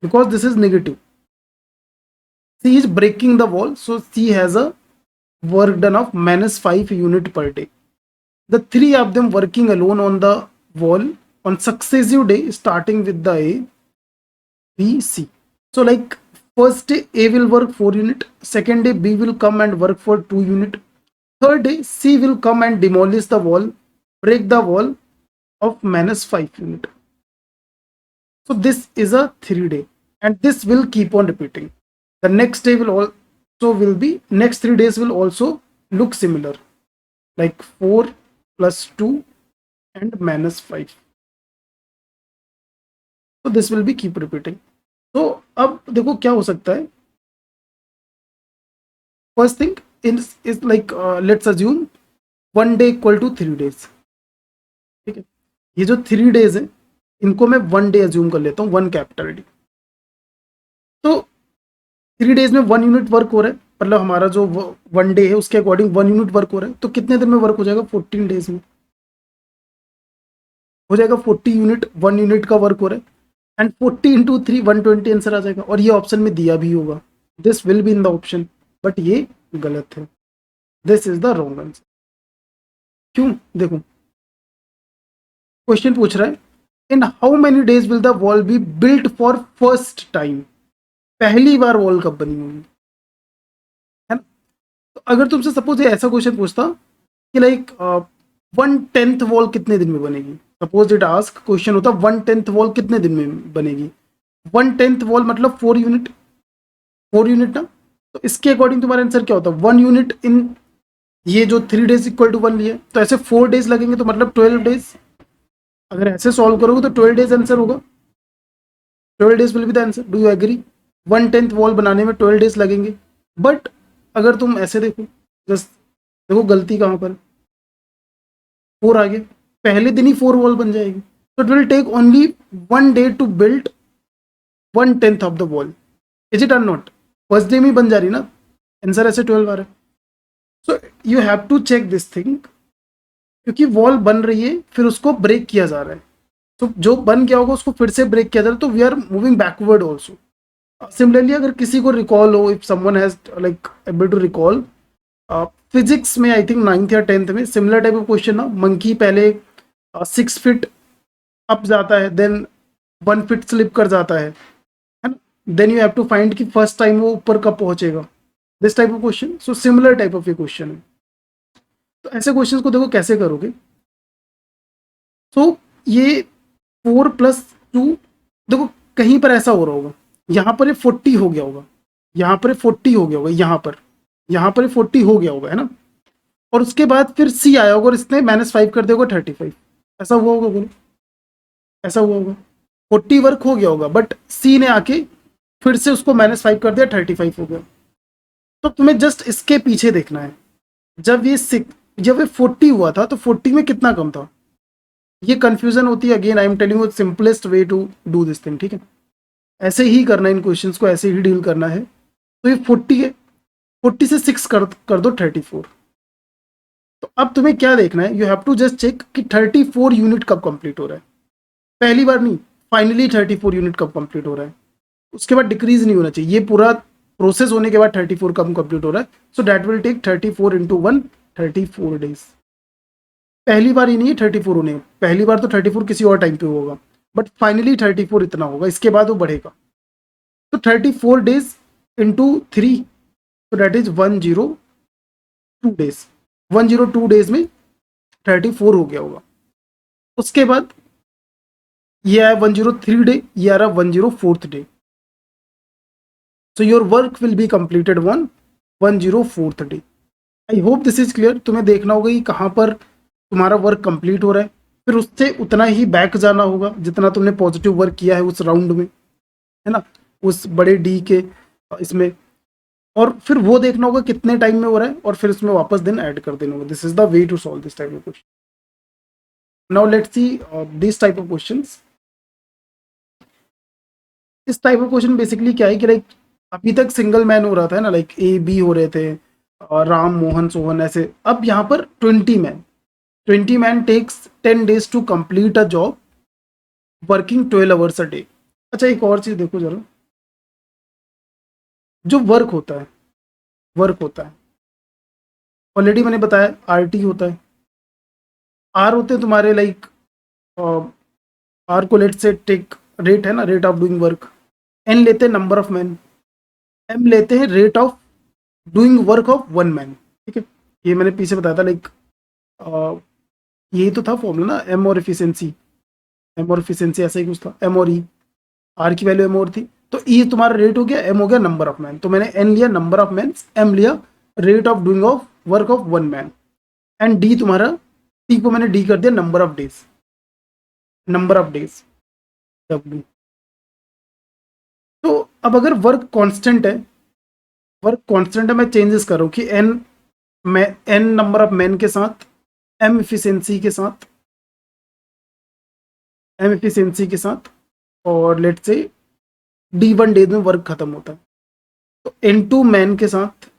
because this is negative. C is breaking the wall, so C has a work done of minus 5 unit per day. The three of them working alone on the wall on successive day starting with the A, B, C. So like first day A will work 4 unit, second day B will come and work for 2 unit, third day C will come and demolish the wall, break the wall of minus 5 unit. So this is a 3 day and this will keep on repeating. The next day will also will be, next 3 days will also look similar, like 4 plus 2 and minus 5. So this will be keep repeating. तो अब देखो क्या हो सकता है. First thing is like let's assume 1 day equal to 3 days. ठीक है, ये जो 3 डेज है इनको मैं 1 डे अज्यूम कर लेता हूँ, 1 कैपिटल डी. तो 3 डेज में 1 यूनिट वर्क हो रहा है, मतलब हमारा जो 1 डे है उसके अकॉर्डिंग 1 यूनिट वर्क हो रहा है. तो कितने दिन में वर्क हो जाएगा? 14 डेज में हो जाएगा. 40 यूनिट 1 यूनिट का वर्क हो रहा है एंड 40 इंटू 3 120 आंसर आ जाएगा. और ये ऑप्शन में दिया भी होगा, this will be in the option, but ये गलत है. This is the wrong answer. क्यों? देखो क्वेश्चन पूछ रहा है in how many days will the wall be built for first time. पहली बार वॉल कब बनी होगी, है ना. तो अगर तुमसे सपोज ये ऐसा क्वेश्चन पूछता कि लाइक 1/10 वॉल कितने दिन में बनेगी, सपोज इट आस्क क्वेश्चन होता 1/10 वॉल कितने दिन में बनेगी. 1/10 वॉल मतलब 4 यूनिट, 4 यूनिट ना. तो इसके अकॉर्डिंग तुम्हारा आंसर क्या होता है? 1 यूनिट इन ये जो 3 डेज इक्वल टू 1 लिया, तो ऐसे 4 डेज लगेंगे, तो मतलब 12 डेज. अगर ऐसे सॉल्व करोगे तो 12 डेज आंसर होगा. 12 days will be the answer. Do you agree? 1/10 wall बनाने में 12 डेज लगेंगे. बट अगर तुम ऐसे देखो, जस्ट देखो गलती कहाँ पर, 4 आगे, पहले दिन ही 4 वॉल बन जाएगी. तो it will take only 1 day to build 1/10 of the wall. Is it or not? First day में बन जा रही ना, आंसर ऐसे 12 आ रहा है. So you have to check this thing, क्योंकि वॉल बन रही है फिर उसको ब्रेक किया जा रहा है. तो जो बन गया होगा उसको फिर से ब्रेक किया जा रहा है, तो we are moving backward also. Similarly अगर किसी को रिकॉल हो, if someone has like able to recall, physics में आई थिंक 9th या 10th में सिमिलर टाइप ऑफ क्वेश्चन ना, मंकी पहले 6 फीट अप जाता है, देन 1 फीट स्लिप कर जाता है ना. Then you have to find कि फर्स्ट टाइम वो ऊपर कब पहुंचेगा. This type of question. So similar type of ये क्वेश्चन है. तो ऐसे क्वेश्चंस को देखो कैसे करोगे. तो ये 4 + 2 देखो कहीं पर ऐसा हो रहा होगा, यहाँ पर ये 40 हो गया होगा, यहाँ पर 40 हो गया होगा, यहाँ पर 40 हो गया होगा, है ना. और उसके बाद फिर सी आया होगा और इसने -5 कर दिया होगा 35. ऐसा हुआ होगा, बोलो ऐसा हुआ होगा. 40 वर्क हो गया होगा बट सी ने आके फिर से उसको -5 कर दिया, 35 हो गया. तो तुम्हें जस्ट इसके पीछे देखना है. जब ये 40 हुआ था तो 40 में कितना कम था. ये कंफ्यूजन होती है. Again I am telling you simplest way to do this thing. ठीक है, ऐसे ही करना है इन क्वेश्चंस को, ऐसे ही डील करना है. तो ये 40 है, 40 से 6 कर दो 34. तो अब तुम्हें क्या देखना है, you have to just check कि 34 यूनिट कब कंप्लीट हो रहा है. पहली बार नहीं, फाइनली 34 यूनिट कब कंप्लीट हो रहा है. उसके बाद डिक्रीज नहीं होना चाहिए. ये पूरा प्रोसेस होने के बाद 34 कब कंप्लीट हो रहा है. So that will take 34 × 1 34 days. पहली बार ही नहीं है 34 होने, पहली बार तो 34 किसी और टाइम पे होगा, बट फाइनली 34 इतना होगा, इसके बाद वो बढ़ेगा. तो 34 डेज इंटू 3, तो दैट इज 102 डेज. 102 डेज में 34 हो गया होगा. उसके बाद ये आया 103 डे, ये आ रहा 104th day. So your work will be completed on 104th day. I hope this is clear. तुम्हें देखना होगा कि कहाँ पर तुम्हारा वर्क कंप्लीट हो रहा है, फिर उससे उतना ही बैक जाना होगा जितना तुमने पॉजिटिव वर्क किया है उस राउंड में, है ना, उस बड़े डी के इसमें, और फिर वो देखना होगा कितने टाइम में हो रहा है और फिर उसमें वापस दिन ऐड कर देना होगा. This is the way to solve this type of question. Now let's see this type of questions. इस टाइप ऑफ क्वेश्चन बेसिकली क्या है कि लाइक अभी तक सिंगल मैन हो रहा था ना, लाइक ए बी हो रहे थे और राम मोहन सोहन ऐसे. अब यहाँ पर 20 man, 20 man takes 10 days to complete a job working 12 hours a day. अच्छा एक और चीज देखो जरा, जो वर्क होता है ऑलरेडी मैंने बताया आर टी होता है. आर होते हैं तुम्हारे लाइक, आर को लेट से टेक रेट है ना, rate of doing work. N लेते हैं नंबर ऑफ मैन. एम लेते हैं rate of doing work of one man. ठीक है, ये मैंने पीछे बताया था लाइक, यही तो था फॉर्मूला ना, एम और एफिशिएंसी. एम और एफिशिएंसी ऐसा ही कुछ था, एम और ई. आर की वैल्यू एम और थी, तो ई तुम्हारा रेट हो गया, एम हो गया नंबर ऑफ मैन. तो मैंने एन लिया नंबर ऑफ मैन, एम लिया rate of doing of work of one man, and D तुम्हारा, टी को मैंने डी कर दिया नंबर ऑफ डेज, डब्ल्यू. तो अब अगर वर्क कांस्टेंट है, मैं चेंजेस कर रहा हूँ कि एन, मैं एन नंबर ऑफ मैन के साथ, एम एफिशिएंसी के साथ, और लेट से D1 डेज में वर्क खत्म होता है. तो N2 मैन के साथ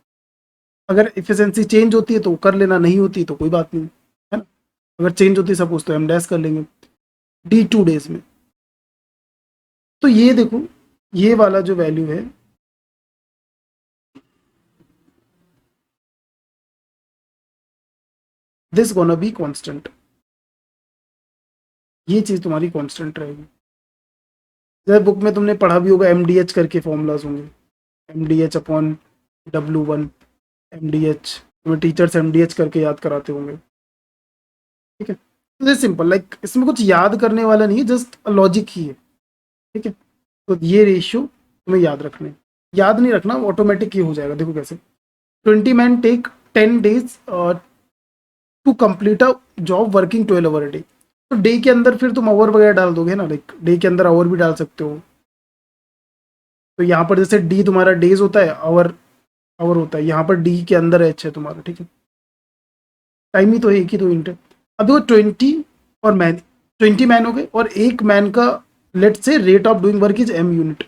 अगर एफिशिएंसी चेंज होती है तो कर लेना, नहीं होती तो कोई बात नहीं, है ना. अगर चेंज होती है सपोज तो एम डैश कर लेंगे D2 डेज में. तो ये देखो, ये वाला जो वैल्यू है, दिस गोना बी कांस्टेंट. ये चीज तुम्हारी कांस्टेंट रहेगी. जैसे बुक में तुमने पढ़ा भी होगा, MDH करके फॉर्मूलाज होंगे, MDH अपॉन W1, MDH, तुम्हें टीचर्स MDH करके याद कराते होंगे. ठीक है, तो सिंपल लाइक इसमें कुछ याद करने वाला नहीं है, जस्ट लॉजिक ही है. ठीक है, तो ये रेशियो तुम्हें याद रखने, याद नहीं रखना, ऑटोमेटिक ही हो जाएगा. देखो कैसे, 20 man take 10 days to complete a job working 12 hour a day. तो डे के अंदर फिर तुम आवर वगैरह डाल दोगे ना, लाइक डे के अंदर आवर भी डाल सकते हो. तो यहाँ पर जैसे डी तुम्हारा डेज होता है, आवर आवर होता है, यहाँ पर डी के अंदर एच है तुम्हारा. ठीक है, टाइम ही तो है, एक ही तो यूनिट है. अब वो 20 मैन हो गए, और एक मैन का लेट से rate of doing work is M unit,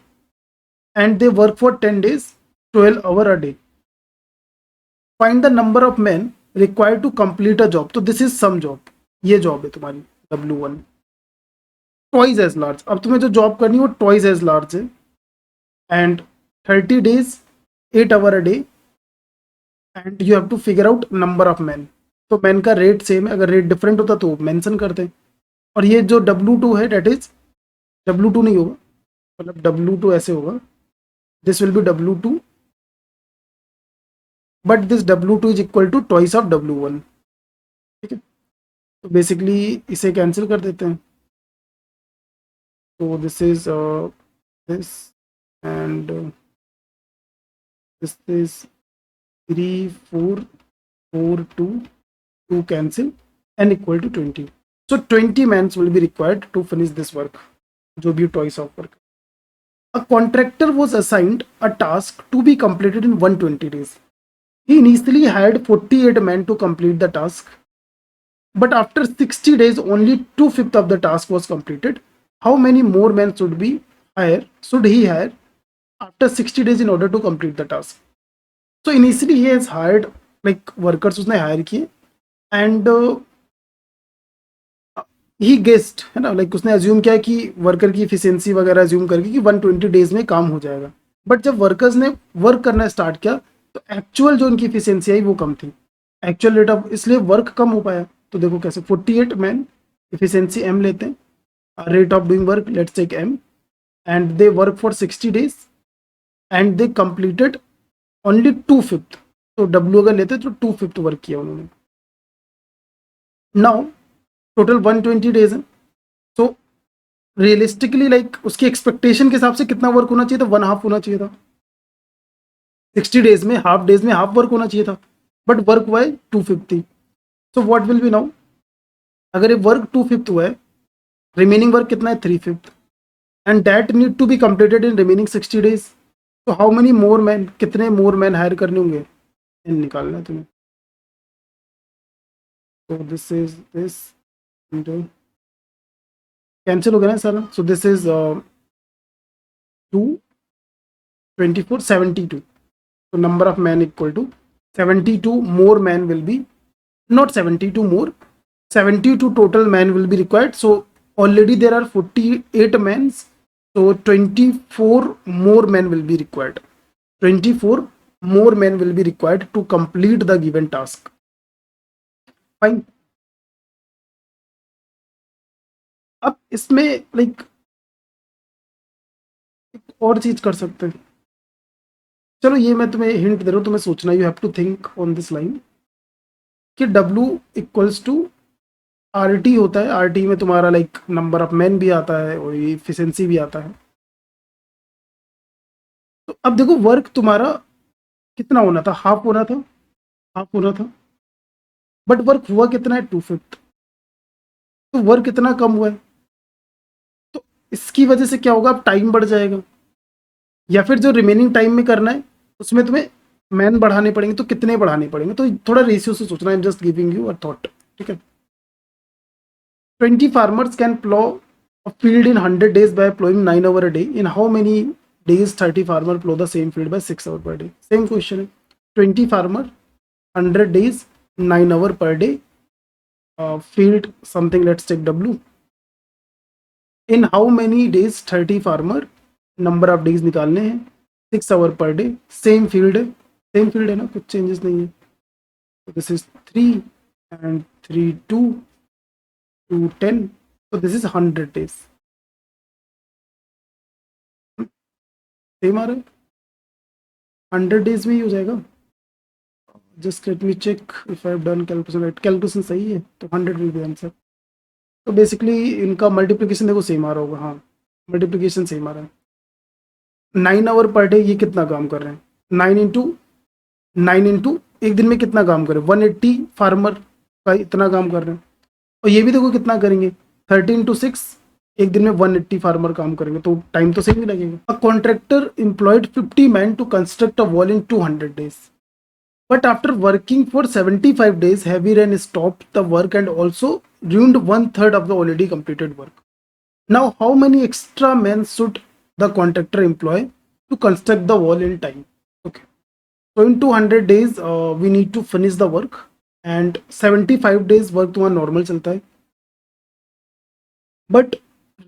and they work for 10 days 12 hour a day. Find the number of man required to complete a job. तो दिस इज सम जॉब, ये job है तुम्हारी W1, twice as large. अब तुम्हें जो job करनी है वो ट्वाइस एज लार्ज है, and 30 days 8 hour a day, and you have to figure out number of man. तो मैन का रेट सेम है, अगर रेट डिफरेंट होता तो मेंशन करते हैं. और ये जो W2 है डेट इज, W2 नहीं होगा, मतलब W2 ऐसे होगा, this will be W2, but this W2 is equal to twice of W1. ठीक है, तो बेसिकली इसे कैंसिल कर देते हैं. तो this is this, and this is 3 4 4 2 2 cancel, and equal to 20. So 20 mans will be required to finish this work, जो भी twice of work. A contractor was assigned a task to be completed in 120 days. He initially hired 48 men to complete the task, but after 60 days only 2/5 of the task was completed. How many more men should he hire after 60 days in order to complete the task? So initially he has hired like workers, उसने hire किए, and he guest, है ना, like उसने assume किया कि worker की efficiency वगैरह assume करके कि 120 डेज में काम हो जाएगा. बट जब वर्कर्स ने वर्क करना स्टार्ट किया तो एक्चुअल जो उनकी इफिशियंसी आई वो कम थी, एक्चुअल रेट ऑफ, इसलिए वर्क कम हो पाया. तो देखो कैसे, 48 मैन, इफिशियंसी एम लेते हैं, rate of doing work let's take M, and they work for 60 days and they completed only 2/5. तो डब्ल्यू अगर लेते तो 2/5 वर्क किया उन्होंने. नाउ टोटल 120 डेज है। तो रियलिस्टिकली लाइक उसकी एक्सपेक्टेशन के हिसाब से कितना वर्क होना चाहिए था, 1/2 होना चाहिए था। 60 डेज में हाफ डेज में हाफ वर्क होना चाहिए था, बट वर्क हुआ है 250। So what will B now, अगर ये वर्क 2/5 हुआ है, रिमेनिंग वर्क कितना है 3/5, and that need to be completed in remaining 60 days. तो हाउ मेनी मोर मैन, कितने मोर मैन हायर करने होंगे, इन निकालना है तुम्हें। तो दिस इज दिस कैंसिल हो गया ना सारा। So this is 2 24 72। So number of men equal to 72 more men will be, not 72 more, 72 total men will be required. So already there are 48 men, so 24 more men will be required. 24 more men will be required to complete the given task. Fine. अब इसमें like और चीज कर सकते हैं। चलो ये मैं तुम्हें हिंट दे रहा हूँ, तुम्हें सोचना, you have to think on this line कि W इक्वल्स टू RT होता है। RT में तुम्हारा लाइक नंबर ऑफ मैन भी आता है और इफिशिएंसी भी आता है। तो अब देखो वर्क तुम्हारा कितना होना था, हाफ होना था, हाफ होना था, बट वर्क हुआ कितना है 2/5। तो वर्क कितना कम हुआ है, तो इसकी वजह से क्या होगा, अब टाइम बढ़ जाएगा, या फिर जो रिमेनिंग टाइम में करना है उसमें तुम्हें मैन बढ़ाने पड़ेंगे। तो कितने बढ़ाने पड़ेंगे, तो थोड़ा रेशियो से सोचना, I am just giving you a thought, ठीक है। 20 farmers can plow a field in 100 days by plowing 9 hours a day. In how many days 30 farmer plow the same field by 6 hours per day? Same question है। 20 farmer 100 days 9 hours per day, field something, let's take W. In how many days 30 farmer, number of days निकालने हैं, 6 hours per day, same field है, same field है ना, कुछ changes नहीं है। So this is 3 and 3 2 2 10, so this is 100 days। Same आ रहा है, 100 डेज में ही हो जाएगा। Just let me check if I have done calculation right, calculation सही है तो 100 विल बी आंसर। तो बेसिकली इनका मल्टीप्लिकेशन देखो सेम आ रहा होगा, हाँ मल्टीप्लिकेशन सेम आ रहा है। 9 आवर पर डे ये कितना काम कर रहे हैं, 9 इंटू एक दिन में कितना काम कर रहे हैं, 180 फार्मर का इतना काम कर रहे हैं। और ये भी देखो कितना करेंगे, 30 into 6, एक दिन में 180 फार्मर काम करेंगे, तो टाइम तो सेम ही लगेगा। A contractor employed 50 man to construct a wall in 200 days, but after working for 75 days heavy rain stopped the work and also ruined 1/3 of the already completed work. Now how many extra men should the contractor employ to construct the wall in time? Okay, so in 200 days we need to finish the work, and 75 days work तुम्हारा normal चलता है, but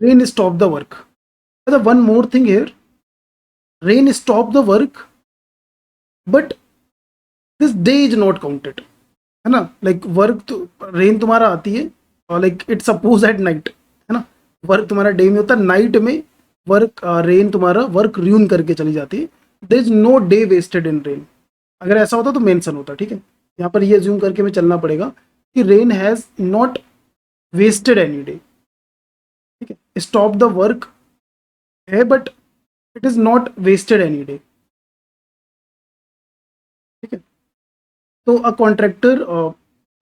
rain stop the work. But one more thing here, rain stop the work, but this day is not counted, है ना। Like work तो rain तुम्हारा आती है और like it suppose at night, है ना, वर्क तुम्हारा डे में होता है, नाइट में वर्क रेन तुम्हारा वर्क र्यून करके चली जाती है। There is no day wasted in rain. अगर ऐसा होता तो मेंशन होता, ठीक है। यहाँ पर ये ज्यूम करके में चलना पड़ेगा कि rain has not wasted any day, ठीक है। स्टॉप द वर्क है but it is not wasted any day, ठीक है। तो a contractor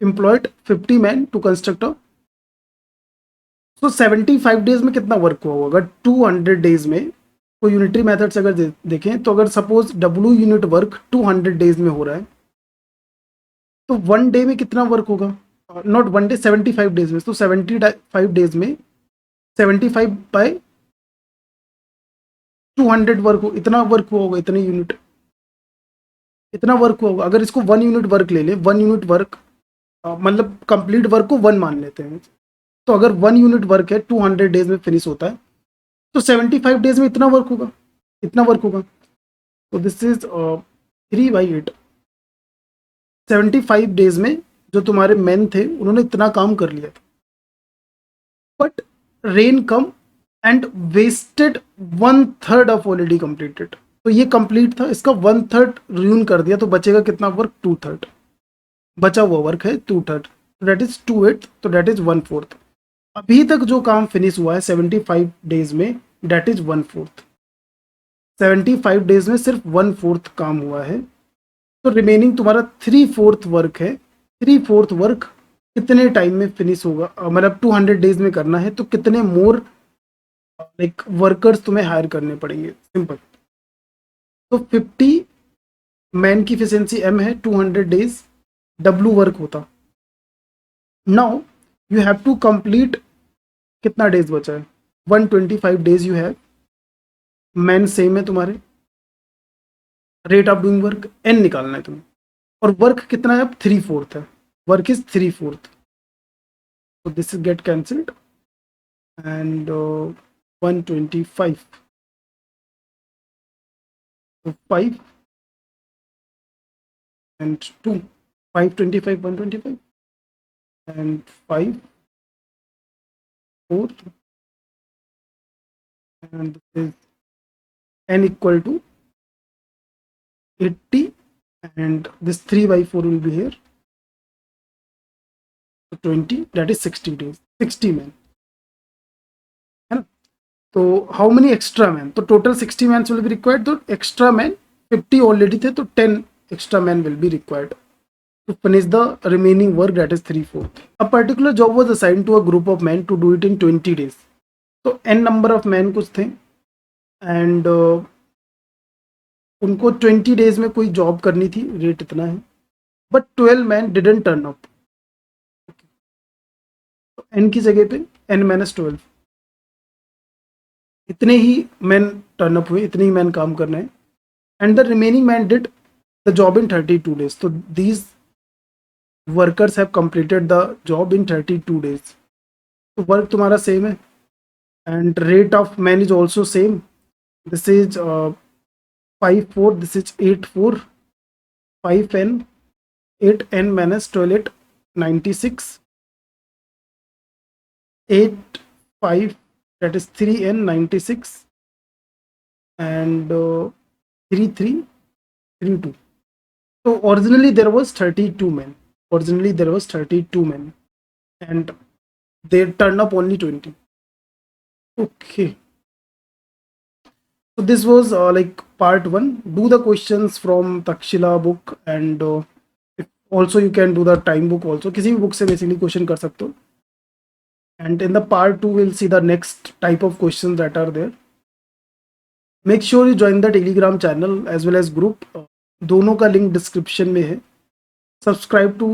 employed 50 man to construct a, तो 75 डेज में कितना वर्क हुआ होगा, अगर 200 डेज में, तो यूनिटरी मेथड से अगर देखें तो अगर suppose W unit work 200 days में हो रहा है, तो 1 डे में कितना वर्क होगा, नॉट 1 डे, 75 डेज में, तो 75 डेज में 75 बाय 200 वर्क हो, इतना वर्क हुआ होगा, इतने यूनिट, इतना वर्क हुआ होगा। अगर इसको 1 यूनिट वर्क ले ले, 1 यूनिट वर्क मतलब कंप्लीट वर्क को 1 मान लेते हैं, तो अगर 1 यूनिट वर्क है 200 डेज में फिनिश होता है, तो 75 डेज में इतना वर्क होगा, इतना वर्क होगा। तो दिस इज 3/8। 75 डेज में जो तुम्हारे मैन थे उन्होंने इतना काम कर लिया था, but rain come and wasted 1/3 of already completed. तो ये कंप्लीट था, इसका 1/3 र्यून कर दिया, तो बचेगा कितना वर्क, 2/3, बचा हुआ वर्क है 2/3। दैट इज 2/8, तो दैट इज 1/4। अभी तक जो काम फिनिश हुआ है 75 डेज में, दैट इज 1/4। 75 डेज में सिर्फ 1/4 काम हुआ है, तो रिमेनिंग तुम्हारा 3/4 वर्क है। 3/4 वर्क कितने टाइम में फिनिश होगा, मतलब 200 डेज में करना है, तो कितने मोर लाइक वर्कर्स तुम्हें हायर करने पड़ेंगे, सिंपल। तो 50 मैन की एफिशिएंसी एम है, 200 डेज डब्ल्यू वर्क होता। Now you have to complete, कितना डेज बचा है, 125 days you have. Man same है तुम्हारे, rate of doing work N निकालना है तुम्हें, और वर्क कितना है अब, 3/4 है, work is 3/4, so this is get cancelled, and 125, so 5 and 2, 525, 125, and 5 4, and this is n equal to 80, and this 3 by 4 will be here, so 20, that is 60 days, 60 men, है ना। तो हाउ मेनी एक्स्ट्रा मैन, तो total 60 man will be required, तो extra man 50 already थे, तो 10 extra men will be required to finish the remaining work, that is 3/4. A particular job was assigned to a group of men to do it in 20 days. तो n number of men कुछ थे, and उनको 20 days में कोई job करनी थी, rate इतना है, but 12 man didn't turn up. तो n की जगह पे n-12, इतने ही मैन टर्न अप हुए, इतने ही मैन काम करना है, and the remaining man did the job in 32 days. तो these workers have completed the job in 32 days. तो वर्क तुम्हारा सेम है, and rate of man is also same, this is 5/4, this is 8/4, 5n, 8n minus 12, 8, 96, 8, 5, that is 3n, 96, and 3, 3, 3, 2. So originally there was 32 men. Originally there was 32 men, and they turned up only 20. Okay. So this was like part 1. Do the questions from Takshila book, and also you can do the time book also. किसी भी book से basically question कर सकते हो. And in the part 2 we'll see the next type of questions that are there. Make sure you join the Telegram channel as well as group. दोनों का link description में है. Subscribe to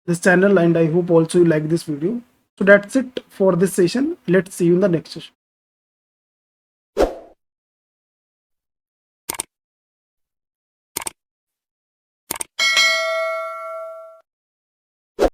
this channel, and I hope also you like this video. So that's it for this session. Let's see you in the next session.